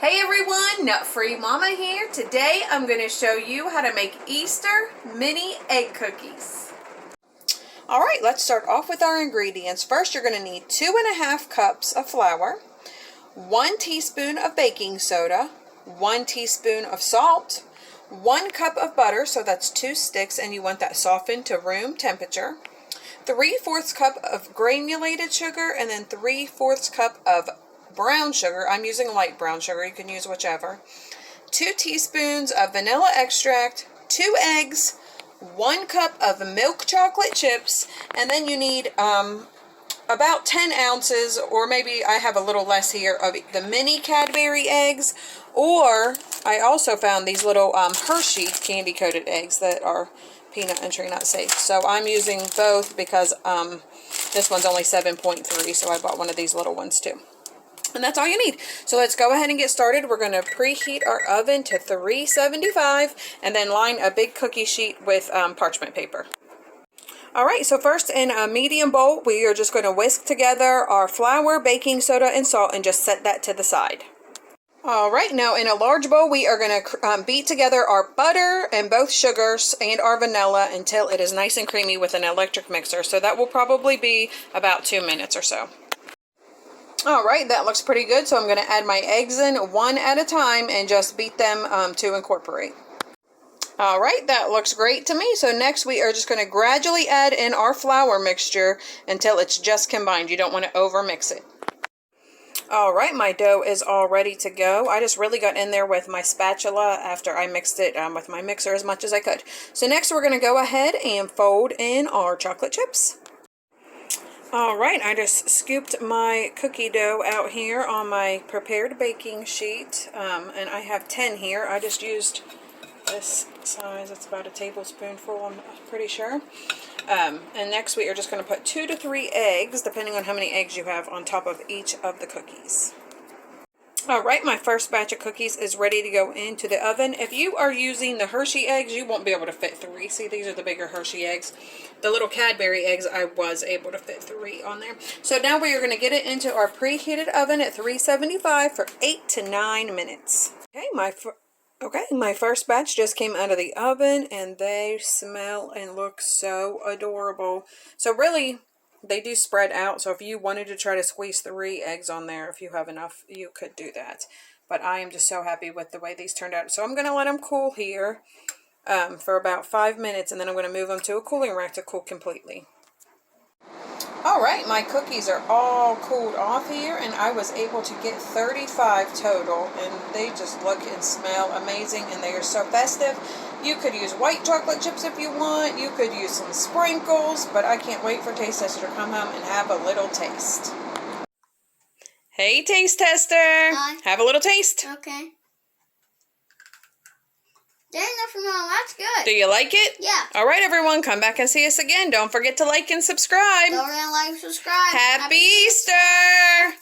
Hey everyone, Nut Free Mama here. Today I'm going to show you how to make Easter mini egg cookies. Alright, let's start off with our ingredients. First you're going to need 2.5 cups of flour, 1 teaspoon of baking soda, 1 teaspoon of salt, 1 cup of butter, so that's 2 sticks and you want that softened to room temperature, 3/4 cup of granulated sugar, and then 3/4 cup of brown sugar. I'm using light brown sugar, you can use whichever. 2 teaspoons of vanilla extract, 2 eggs, 1 cup of milk chocolate chips, and then you need about 10 ounces, or maybe I have a little less here, of the mini Cadbury eggs, or I also found these little Hershey candy coated eggs that are peanut and tree nut safe. So I'm using both because this one's only 7.3, so I bought one of these little ones too. And that's all you need. So let's go ahead and get started. We're going to preheat our oven to 375 and then line a big cookie sheet with parchment paper. Alright, so first in a medium bowl, we are just going to whisk together our flour, baking soda, and salt and just set that to the side. Alright, now in a large bowl, we are going to beat together our butter and both sugars and our vanilla until it is nice and creamy with an electric mixer. So that will probably be about 2 minutes or so. Alright, that looks pretty good, so I'm going to add my eggs in one at a time and just beat them to incorporate. Alright, that looks great to me. So next we are just going to gradually add in our flour mixture until it's just combined. You don't want to over mix it. Alright, my dough is all ready to go. I just really got in there with my spatula after I mixed it with my mixer as much as I could. So next we're going to go ahead and fold in our chocolate chips. Alright, I just scooped my cookie dough out here on my prepared baking sheet, and I have 10 here. I just used this size. It's about a tablespoonful, I'm pretty sure. And next we are just going to put 2 to 3 eggs, depending on how many eggs you have, on top of each of the cookies. Alright, my first batch of cookies is ready to go into the oven. If you are using the Hershey eggs, you won't be able to fit 3. See, these are the bigger Hershey eggs. The little Cadbury eggs, I was able to fit 3 on there. So now we are going to get it into our preheated oven at 375 for 8 to 9 minutes. Okay, my first batch just came out of the oven, and they smell and look so adorable. So really, they do spread out, so if you wanted to try to squeeze 3 eggs on there, if you have enough, you could do that. But I am just so happy with the way these turned out. So I'm going to let them cool here for about 5 minutes, and then I'm going to move them to a cooling rack to cool completely. Alright, my cookies are all cooled off here, and I was able to get 35 total, and they just look and smell amazing, and they are so festive. You could use white chocolate chips if you want, you could use some sprinkles, but I can't wait for Taste Tester to come home and have a little taste. Hey Taste Tester! Hi. Have a little taste. Okay. There's nothing wrong. That's good. Do you like it? Yeah. Alright everyone, come back and see us again. Don't forget to like and subscribe. Don't forget to like and subscribe. Happy Easter!